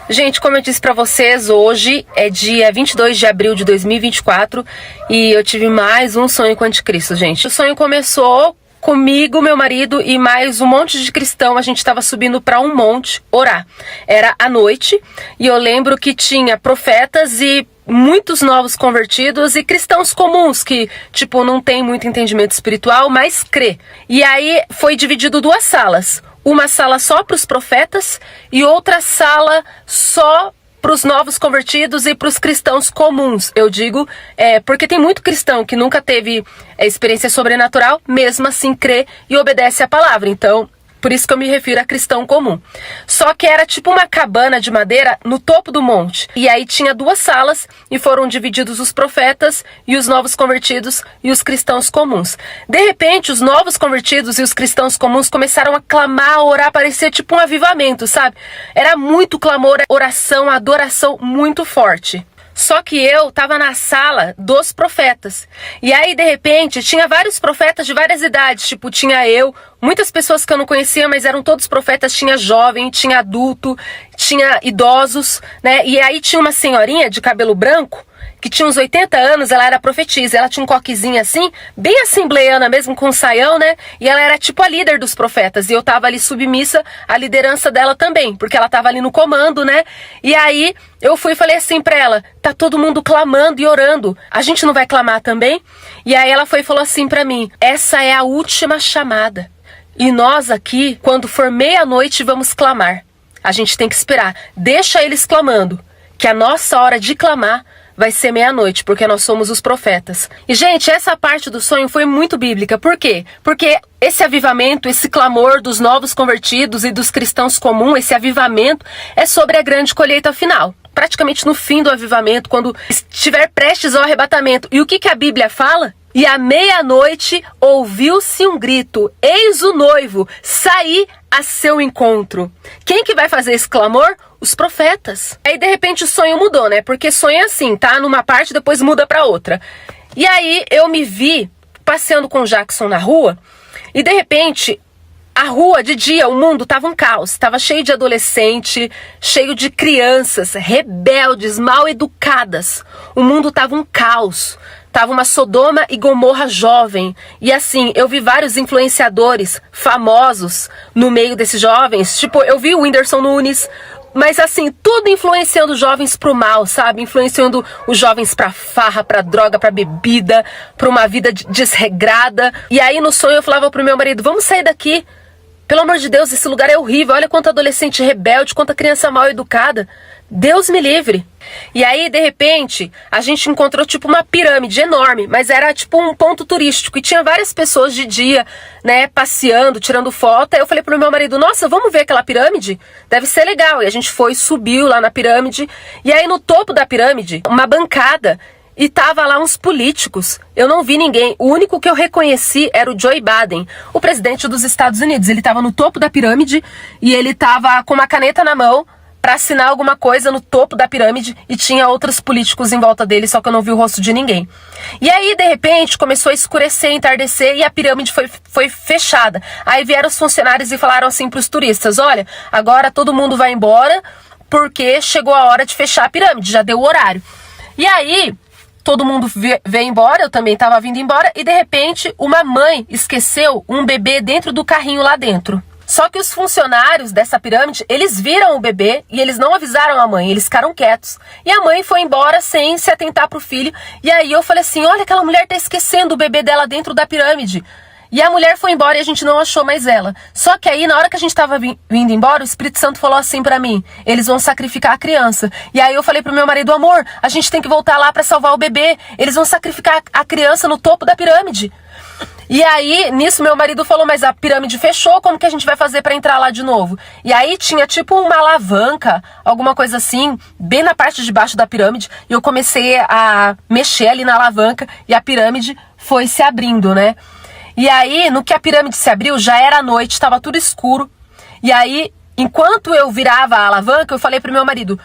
Gente, como eu disse pra vocês, hoje é dia 22 de abril de 2024 e eu tive mais um sonho com o anticristo, gente. O sonho começou comigo, meu marido e mais um monte de cristão. A gente estava subindo para um monte orar. Era à noite e eu lembro que tinha profetas e muitos novos convertidos e cristãos comuns que, tipo, não tem muito entendimento espiritual, mas crê. E aí foi dividido duas salas. Uma sala só para os profetas e outra sala só para os novos convertidos e para os cristãos comuns. Eu digo, porque tem muito cristão que nunca teve experiência sobrenatural, mesmo assim crê e obedece a palavra. Então, por isso que eu me refiro a cristão comum. Só que era tipo uma cabana de madeira no topo do monte. E aí tinha duas salas e foram divididos os profetas e os novos convertidos e os cristãos comuns. De repente, os novos convertidos e os cristãos comuns começaram a clamar, a orar, parecia tipo um avivamento, sabe? Era muito clamor, oração, adoração muito forte. Só que eu tava na sala dos profetas. E aí, de repente, tinha vários profetas de várias idades. Tipo, tinha eu, muitas pessoas que eu não conhecia, mas eram todos profetas. Tinha jovem, tinha adulto, tinha idosos, né? E aí tinha uma senhorinha de cabelo branco, que tinha uns 80 anos, ela era profetisa. Ela tinha um coquezinho assim, bem assembleiana mesmo, com um saião, né? E ela era tipo a líder dos profetas. E eu tava ali submissa à liderança dela também, porque ela tava ali no comando, né? E aí eu fui e falei assim pra ela: tá todo mundo clamando e orando, a gente não vai clamar também? E aí ela foi e falou assim pra mim: essa é a última chamada. E nós aqui, quando for meia-noite, vamos clamar. A gente tem que esperar. Deixa eles clamando, que a nossa hora de clamar vai ser meia-noite, porque nós somos os profetas. E, gente, essa parte do sonho foi muito bíblica. Por quê? Porque esse avivamento, esse clamor dos novos convertidos e dos cristãos comuns, esse avivamento é sobre a grande colheita final. Praticamente no fim do avivamento, quando estiver prestes ao arrebatamento. E o que a Bíblia fala? E à meia-noite ouviu-se um grito: eis o noivo, saí a seu encontro. Quem que vai fazer esse clamor? Os profetas. Aí de repente o sonho mudou, né? Porque sonho é assim, tá? Numa parte, depois muda pra outra. E aí eu me vi passeando com o Jackson na rua e de repente a rua de dia, o mundo tava um caos, tava cheio de adolescente, cheio de crianças rebeldes, mal educadas. O mundo tava um caos. Tava uma Sodoma e Gomorra jovem. E assim, eu vi vários influenciadores famosos no meio desses jovens. Tipo, eu vi o Whindersson Nunes, mas assim, tudo influenciando os jovens pro mal, sabe? Influenciando os jovens pra farra, pra droga, pra bebida, pra uma vida desregrada. E aí no sonho eu falava pro meu marido: vamos sair daqui. Pelo amor de Deus, esse lugar é horrível. Olha quanto adolescente rebelde, quanta criança mal educada. Deus me livre. E aí, de repente, a gente encontrou tipo uma pirâmide enorme, mas era tipo um ponto turístico. E tinha várias pessoas de dia, né, passeando, tirando foto. Aí eu falei pro meu marido: nossa, vamos ver aquela pirâmide? Deve ser legal. E a gente foi, subiu lá na pirâmide. E aí no topo da pirâmide, uma bancada. E tava lá uns políticos. Eu não vi ninguém. O único que eu reconheci era o Joe Biden, o presidente dos Estados Unidos. Ele tava no topo da pirâmide e ele tava com uma caneta na mão para assinar alguma coisa no topo da pirâmide e tinha outros políticos em volta dele, só que eu não vi o rosto de ninguém. E aí, de repente, começou a escurecer, entardecer e a pirâmide foi fechada. Aí vieram os funcionários e falaram assim pros turistas: olha, agora todo mundo vai embora porque chegou a hora de fechar a pirâmide, já deu o horário. E aí todo mundo veio embora, eu também estava vindo embora, e de repente uma mãe esqueceu um bebê dentro do carrinho lá dentro. Só que os funcionários dessa pirâmide, eles viram o bebê e eles não avisaram a mãe, eles ficaram quietos. E a mãe foi embora sem se atentar pro filho, e aí eu falei assim: olha, aquela mulher tá esquecendo o bebê dela dentro da pirâmide. E a mulher foi embora e a gente não achou mais ela. Só que aí, na hora que a gente tava vindo embora, o Espírito Santo falou assim pra mim: eles vão sacrificar a criança. E aí eu falei pro meu marido: amor, a gente tem que voltar lá pra salvar o bebê. Eles vão sacrificar a criança no topo da pirâmide. E aí, nisso, meu marido falou: mas a pirâmide fechou, como que a gente vai fazer pra entrar lá de novo? E aí tinha tipo uma alavanca, alguma coisa assim, bem na parte de baixo da pirâmide. E eu comecei a mexer ali na alavanca e a pirâmide foi se abrindo, né? E aí, no que a pirâmide se abriu, já era noite, estava tudo escuro. E aí, enquanto eu virava a alavanca, eu falei pro meu marido: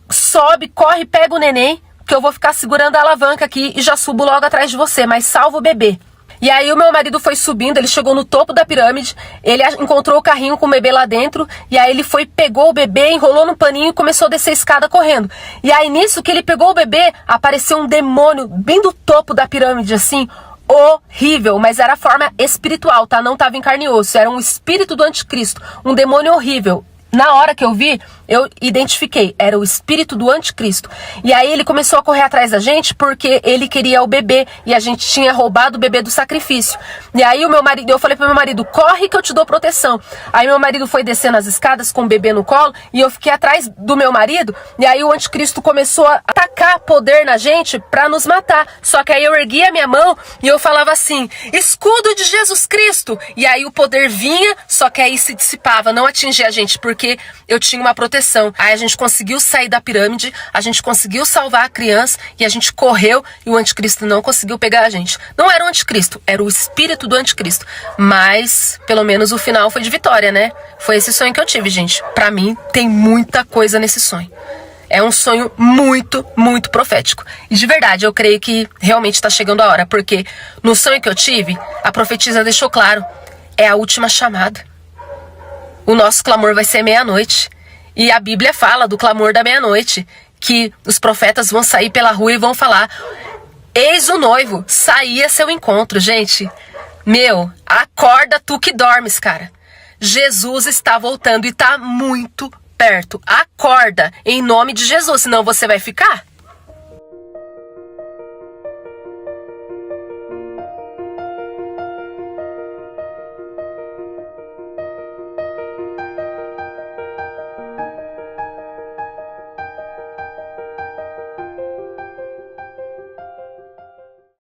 sobe, corre, pega o neném, que eu vou ficar segurando a alavanca aqui e já subo logo atrás de você, mas salva o bebê. E aí o meu marido foi subindo, ele chegou no topo da pirâmide, ele encontrou o carrinho com o bebê lá dentro, e aí ele foi, pegou o bebê, enrolou no paninho e começou a descer a escada correndo. E aí nisso que ele pegou o bebê, apareceu um demônio bem do topo da pirâmide, assim, horrível, mas era a forma espiritual, tá? Não tava em carne e osso, era um espírito do anticristo, um demônio horrível. Na hora que eu vi, eu identifiquei, era o espírito do anticristo. E aí ele começou a correr atrás da gente porque ele queria o bebê e a gente tinha roubado o bebê do sacrifício. E aí o meu marido, eu falei pro meu marido, corre que eu te dou proteção. Aí meu marido foi descendo as escadas com o bebê no colo e eu fiquei atrás do meu marido. E aí o anticristo começou a atacar poder na gente pra nos matar. Só que aí eu ergui a minha mão e eu falava assim, escudo de Jesus Cristo. E aí o poder vinha, só que aí se dissipava, não atingia a gente, porque eu tinha uma proteção. Aí a gente conseguiu sair da pirâmide, a gente conseguiu salvar a criança e a gente correu e o anticristo não conseguiu pegar a gente. Não era o anticristo, era o espírito do anticristo. Mas, pelo menos o final foi de vitória, né? Foi esse sonho que eu tive, gente. Pra mim, tem muita coisa nesse sonho. É um sonho muito, muito profético. E de verdade, eu creio que realmente está chegando a hora, porque no sonho que eu tive, a profetisa deixou claro, é a última chamada. O nosso clamor vai ser meia-noite. E a Bíblia fala do clamor da meia-noite, que os profetas vão sair pela rua e vão falar, eis o noivo, saí a seu encontro. Gente, acorda tu que dormes, cara. Jesus está voltando e está muito perto. Acorda, em nome de Jesus, senão você vai ficar.